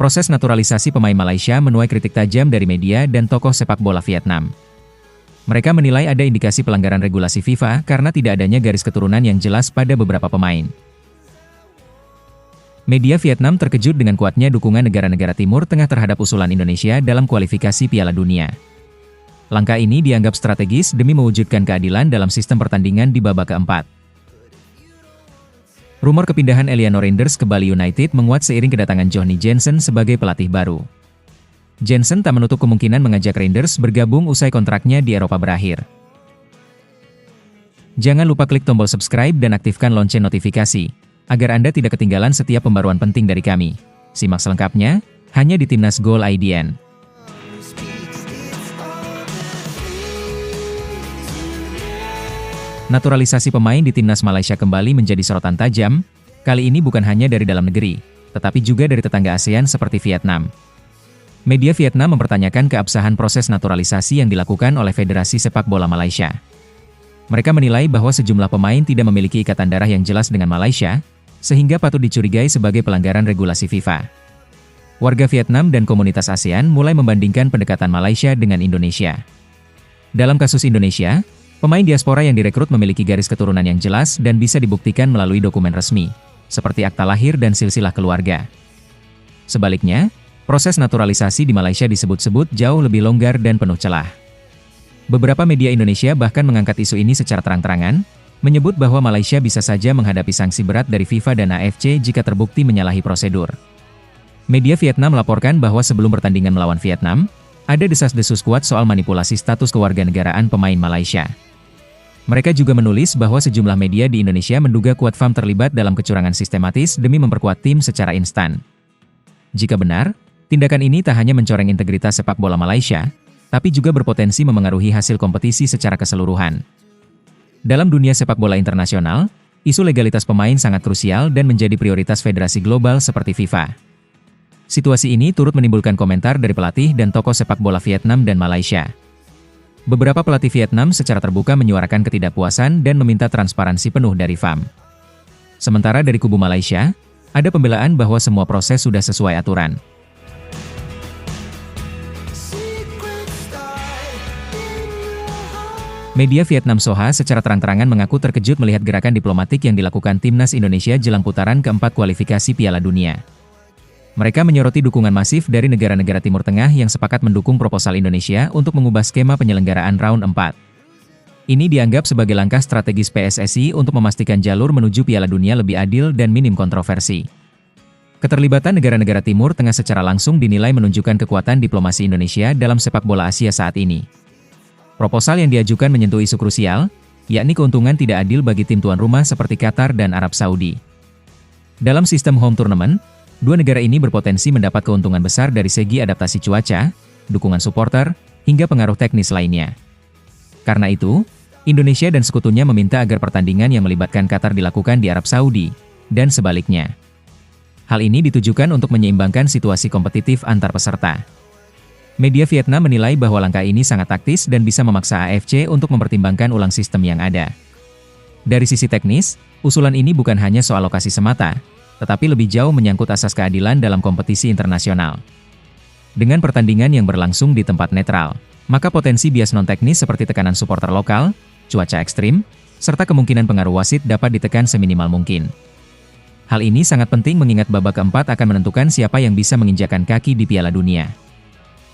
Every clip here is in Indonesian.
Proses naturalisasi pemain Malaysia menuai kritik tajam dari media dan tokoh sepak bola Vietnam. Mereka menilai ada indikasi pelanggaran regulasi FIFA karena tidak adanya garis keturunan yang jelas pada beberapa pemain. Media Vietnam terkejut dengan kuatnya dukungan negara-negara Timur Tengah terhadap usulan Indonesia dalam kualifikasi Piala Dunia. Langkah ini dianggap strategis demi mewujudkan keadilan dalam sistem pertandingan di babak keempat. Rumor kepindahan Eleanor Reynders ke Bali United menguat seiring kedatangan Johnny Jensen sebagai pelatih baru. Jensen tak menutup kemungkinan mengajak Reynders bergabung usai kontraknya di Eropa berakhir. Jangan lupa klik tombol subscribe dan aktifkan lonceng notifikasi, agar Anda tidak ketinggalan setiap pembaruan penting dari kami. Simak selengkapnya, hanya di Timnas Gol IDN. Naturalisasi pemain di Timnas Malaysia kembali menjadi sorotan tajam, kali ini bukan hanya dari dalam negeri, tetapi juga dari tetangga ASEAN seperti Vietnam. Media Vietnam mempertanyakan keabsahan proses naturalisasi yang dilakukan oleh Federasi Sepak Bola Malaysia. Mereka menilai bahwa sejumlah pemain tidak memiliki ikatan darah yang jelas dengan Malaysia, sehingga patut dicurigai sebagai pelanggaran regulasi FIFA. Warga Vietnam dan komunitas ASEAN mulai membandingkan pendekatan Malaysia dengan Indonesia. Dalam kasus Indonesia, pemain diaspora yang direkrut memiliki garis keturunan yang jelas dan bisa dibuktikan melalui dokumen resmi, seperti akta lahir dan silsilah keluarga. Sebaliknya, proses naturalisasi di Malaysia disebut-sebut jauh lebih longgar dan penuh celah. Beberapa media Indonesia bahkan mengangkat isu ini secara terang-terangan, menyebut bahwa Malaysia bisa saja menghadapi sanksi berat dari FIFA dan AFC jika terbukti menyalahi prosedur. Media Vietnam melaporkan bahwa sebelum pertandingan melawan Vietnam, ada desas-desus kuat soal manipulasi status kewarganegaraan pemain Malaysia. Mereka juga menulis bahwa sejumlah media di Indonesia menduga kuat FAM terlibat dalam kecurangan sistematis demi memperkuat tim secara instan. Jika benar, tindakan ini tak hanya mencoreng integritas sepak bola Malaysia, tapi juga berpotensi memengaruhi hasil kompetisi secara keseluruhan. Dalam dunia sepak bola internasional, isu legalitas pemain sangat krusial dan menjadi prioritas federasi global seperti FIFA. Situasi ini turut menimbulkan komentar dari pelatih dan tokoh sepak bola Vietnam dan Malaysia. Beberapa pelatih Vietnam secara terbuka menyuarakan ketidakpuasan dan meminta transparansi penuh dari FAM. Sementara dari kubu Malaysia, ada pembelaan bahwa semua proses sudah sesuai aturan. Media Vietnam Soha secara terang-terangan mengaku terkejut melihat gerakan diplomatik yang dilakukan Timnas Indonesia jelang putaran keempat kualifikasi Piala Dunia. Mereka menyoroti dukungan masif dari negara-negara Timur Tengah yang sepakat mendukung proposal Indonesia untuk mengubah skema penyelenggaraan round 4. Ini dianggap sebagai langkah strategis PSSI untuk memastikan jalur menuju Piala Dunia lebih adil dan minim kontroversi. Keterlibatan negara-negara Timur Tengah secara langsung dinilai menunjukkan kekuatan diplomasi Indonesia dalam sepak bola Asia saat ini. Proposal yang diajukan menyentuh isu krusial, yakni keuntungan tidak adil bagi tim tuan rumah seperti Qatar dan Arab Saudi. Dalam sistem home tournament, dua negara ini berpotensi mendapat keuntungan besar dari segi adaptasi cuaca, dukungan supporter, hingga pengaruh teknis lainnya. Karena itu, Indonesia dan sekutunya meminta agar pertandingan yang melibatkan Qatar dilakukan di Arab Saudi, dan sebaliknya. Hal ini ditujukan untuk menyeimbangkan situasi kompetitif antar peserta. Media Vietnam menilai bahwa langkah ini sangat taktis dan bisa memaksa AFC untuk mempertimbangkan ulang sistem yang ada. Dari sisi teknis, usulan ini bukan hanya soal lokasi semata, tetapi lebih jauh menyangkut asas keadilan dalam kompetisi internasional. Dengan pertandingan yang berlangsung di tempat netral, maka potensi bias non-teknis seperti tekanan supporter lokal, cuaca ekstrim, serta kemungkinan pengaruh wasit dapat ditekan seminimal mungkin. Hal ini sangat penting mengingat babak keempat akan menentukan siapa yang bisa menginjakan kaki di Piala Dunia.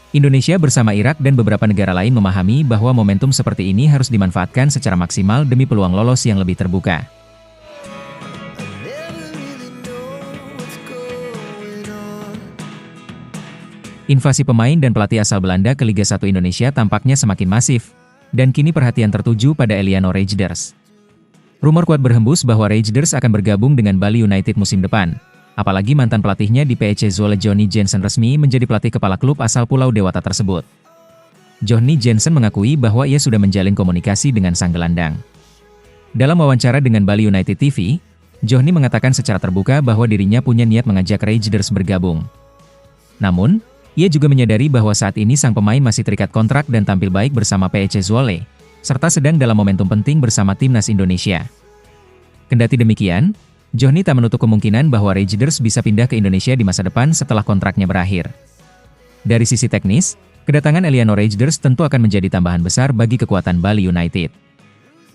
Indonesia bersama Irak dan beberapa negara lain memahami bahwa momentum seperti ini harus dimanfaatkan secara maksimal demi peluang lolos yang lebih terbuka. Invasi pemain dan pelatih asal Belanda ke Liga 1 Indonesia tampaknya semakin masif, dan kini perhatian tertuju pada Eleanor Reynders. Rumor kuat berhembus bahwa Reynders akan bergabung dengan Bali United musim depan, apalagi mantan pelatihnya di PEC Zwolle Johnny Jensen resmi menjadi pelatih kepala klub asal Pulau Dewata tersebut. Johnny Jensen mengakui bahwa ia sudah menjalin komunikasi dengan sang gelandang. Dalam wawancara dengan Bali United TV, Johnny mengatakan secara terbuka bahwa dirinya punya niat mengajak Reynders bergabung. Namun, ia juga menyadari bahwa saat ini sang pemain masih terikat kontrak dan tampil baik bersama PEC Zwolle, serta sedang dalam momentum penting bersama timnas Indonesia. Kendati demikian, Johnny tak menutup kemungkinan bahwa Raiders bisa pindah ke Indonesia di masa depan setelah kontraknya berakhir. Dari sisi teknis, kedatangan Eliano Raiders tentu akan menjadi tambahan besar bagi kekuatan Bali United.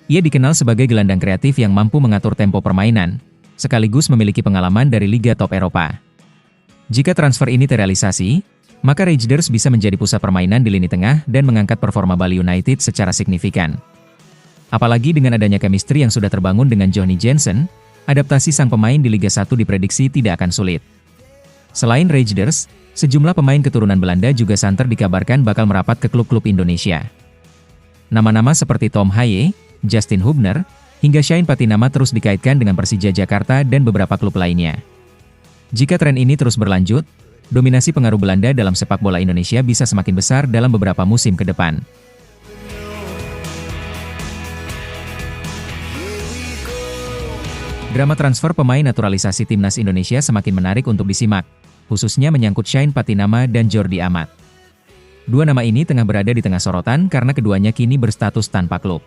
Ia dikenal sebagai gelandang kreatif yang mampu mengatur tempo permainan, sekaligus memiliki pengalaman dari Liga Top Eropa. Jika transfer ini terrealisasi, maka Raiders bisa menjadi pusat permainan di lini tengah dan mengangkat performa Bali United secara signifikan. Apalagi dengan adanya chemistry yang sudah terbangun dengan Johnny Jensen, adaptasi sang pemain di Liga 1 diprediksi tidak akan sulit. Selain Raiders, sejumlah pemain keturunan Belanda juga santer dikabarkan bakal merapat ke klub-klub Indonesia. Nama-nama seperti Tom Haye, Justin Hubner, hingga Shane Patinama terus dikaitkan dengan Persija Jakarta dan beberapa klub lainnya. Jika tren ini terus berlanjut, dominasi pengaruh Belanda dalam sepak bola Indonesia bisa semakin besar dalam beberapa musim ke depan. Drama transfer pemain naturalisasi timnas Indonesia semakin menarik untuk disimak, khususnya menyangkut Shane Patinama dan Jordi Amat. Dua nama ini tengah berada di tengah sorotan karena keduanya kini berstatus tanpa klub.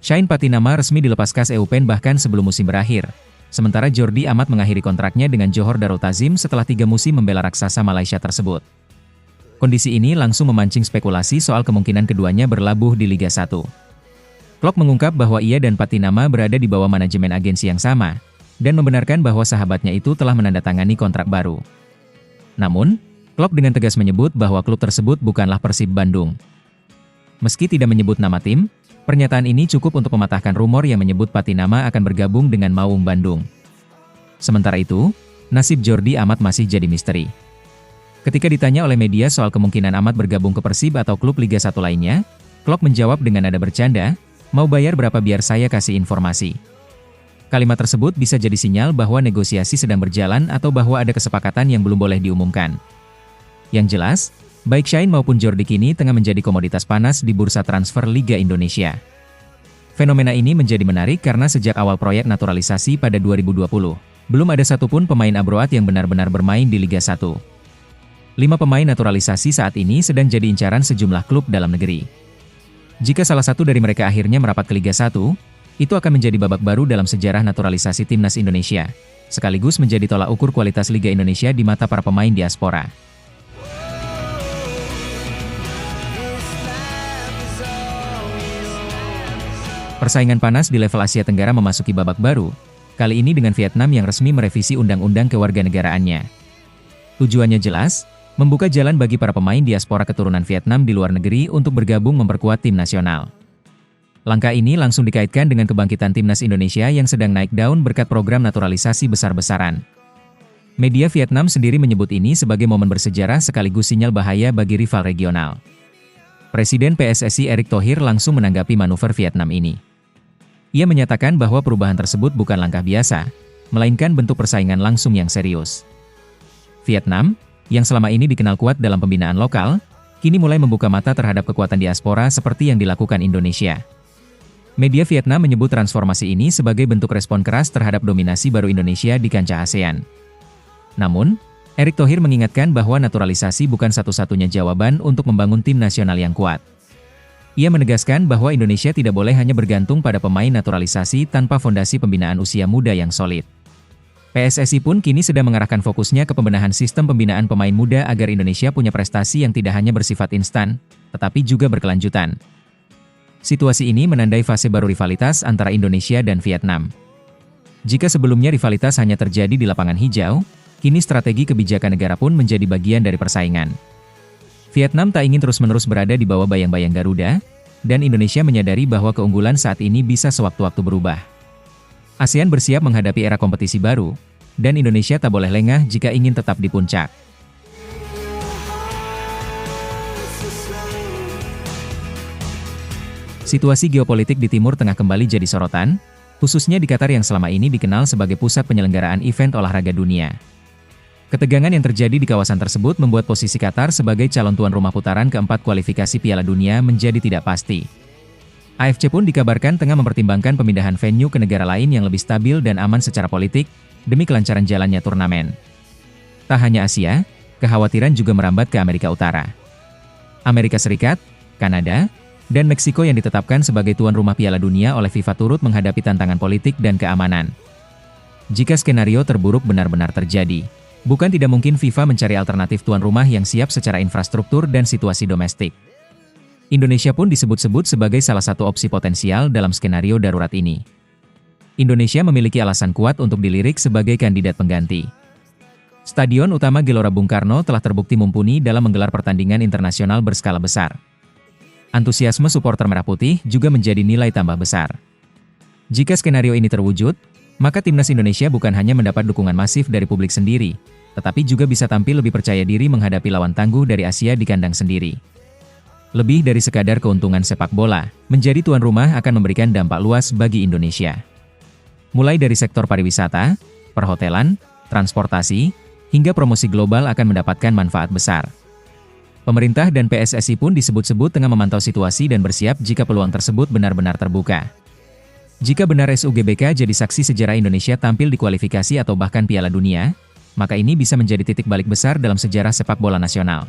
Shane Patinama resmi dilepas KAS Eupen bahkan sebelum musim berakhir, sementara Jordi Amat mengakhiri kontraknya dengan Johor Darul Ta'zim setelah 3 musim membela raksasa Malaysia tersebut. Kondisi ini langsung memancing spekulasi soal kemungkinan keduanya berlabuh di Liga 1. Klok mengungkap bahwa ia dan Patinama berada di bawah manajemen agensi yang sama, dan membenarkan bahwa sahabatnya itu telah menandatangani kontrak baru. Namun, Klok dengan tegas menyebut bahwa klub tersebut bukanlah Persib Bandung. Meski tidak menyebut nama tim, pernyataan ini cukup untuk mematahkan rumor yang menyebut Patinama akan bergabung dengan Maung Bandung. Sementara itu, nasib Jordi Amat masih jadi misteri. Ketika ditanya oleh media soal kemungkinan Amat bergabung ke Persib atau klub Liga 1 lainnya, Klok menjawab dengan nada bercanda, "Mau bayar berapa biar saya kasih informasi?" Kalimat tersebut bisa jadi sinyal bahwa negosiasi sedang berjalan atau bahwa ada kesepakatan yang belum boleh diumumkan. Yang jelas, baik Shane maupun Jordi kini tengah menjadi komoditas panas di bursa transfer Liga Indonesia. Fenomena ini menjadi menarik karena sejak awal proyek naturalisasi pada 2020, belum ada satupun pemain abroad yang benar-benar bermain di Liga 1. 5 pemain naturalisasi saat ini sedang jadi incaran sejumlah klub dalam negeri. Jika salah satu dari mereka akhirnya merapat ke Liga 1, itu akan menjadi babak baru dalam sejarah naturalisasi timnas Indonesia, sekaligus menjadi tolak ukur kualitas Liga Indonesia di mata para pemain diaspora. Persaingan panas di level Asia Tenggara memasuki babak baru, kali ini dengan Vietnam yang resmi merevisi undang-undang kewarganegaraannya. Tujuannya jelas, membuka jalan bagi para pemain diaspora keturunan Vietnam di luar negeri untuk bergabung memperkuat tim nasional. Langkah ini langsung dikaitkan dengan kebangkitan timnas Indonesia yang sedang naik daun berkat program naturalisasi besar-besaran. Media Vietnam sendiri menyebut ini sebagai momen bersejarah sekaligus sinyal bahaya bagi rival regional. Presiden PSSI Erick Thohir langsung menanggapi manuver Vietnam ini. Ia menyatakan bahwa perubahan tersebut bukan langkah biasa, melainkan bentuk persaingan langsung yang serius. Vietnam, yang selama ini dikenal kuat dalam pembinaan lokal, kini mulai membuka mata terhadap kekuatan diaspora seperti yang dilakukan Indonesia. Media Vietnam menyebut transformasi ini sebagai bentuk respon keras terhadap dominasi baru Indonesia di kancah ASEAN. Namun, Erick Thohir mengingatkan bahwa naturalisasi bukan satu-satunya jawaban untuk membangun tim nasional yang kuat. Ia menegaskan bahwa Indonesia tidak boleh hanya bergantung pada pemain naturalisasi tanpa fondasi pembinaan usia muda yang solid. PSSI pun kini sedang mengarahkan fokusnya ke pembenahan sistem pembinaan pemain muda agar Indonesia punya prestasi yang tidak hanya bersifat instan, tetapi juga berkelanjutan. Situasi ini menandai fase baru rivalitas antara Indonesia dan Vietnam. Jika sebelumnya rivalitas hanya terjadi di lapangan hijau, kini strategi kebijakan negara pun menjadi bagian dari persaingan. Vietnam tak ingin terus-menerus berada di bawah bayang-bayang Garuda, dan Indonesia menyadari bahwa keunggulan saat ini bisa sewaktu-waktu berubah. ASEAN bersiap menghadapi era kompetisi baru, dan Indonesia tak boleh lengah jika ingin tetap di puncak. Situasi geopolitik di Timur Tengah kembali jadi sorotan, khususnya di Qatar yang selama ini dikenal sebagai pusat penyelenggaraan event olahraga dunia. Ketegangan yang terjadi di kawasan tersebut membuat posisi Qatar sebagai calon tuan rumah putaran keempat kualifikasi Piala Dunia menjadi tidak pasti. AFC pun dikabarkan tengah mempertimbangkan pemindahan venue ke negara lain yang lebih stabil dan aman secara politik, demi kelancaran jalannya turnamen. Tak hanya Asia, kekhawatiran juga merambat ke Amerika Utara. Amerika Serikat, Kanada, dan Meksiko yang ditetapkan sebagai tuan rumah Piala Dunia oleh FIFA turut menghadapi tantangan politik dan keamanan. Jika skenario terburuk benar-benar terjadi, bukan tidak mungkin FIFA mencari alternatif tuan rumah yang siap secara infrastruktur dan situasi domestik. Indonesia pun disebut-sebut sebagai salah satu opsi potensial dalam skenario darurat ini. Indonesia memiliki alasan kuat untuk dilirik sebagai kandidat pengganti. Stadion utama Gelora Bung Karno telah terbukti mumpuni dalam menggelar pertandingan internasional berskala besar. Antusiasme supporter Merah Putih juga menjadi nilai tambah besar. Jika skenario ini terwujud, maka timnas Indonesia bukan hanya mendapat dukungan masif dari publik sendiri, tetapi juga bisa tampil lebih percaya diri menghadapi lawan tangguh dari Asia di kandang sendiri. Lebih dari sekadar keuntungan sepak bola, menjadi tuan rumah akan memberikan dampak luas bagi Indonesia. Mulai dari sektor pariwisata, perhotelan, transportasi, hingga promosi global akan mendapatkan manfaat besar. Pemerintah dan PSSI pun disebut-sebut tengah memantau situasi dan bersiap jika peluang tersebut benar-benar terbuka. Jika benar SUGBK jadi saksi sejarah Indonesia tampil di kualifikasi atau bahkan Piala Dunia, maka ini bisa menjadi titik balik besar dalam sejarah sepak bola nasional.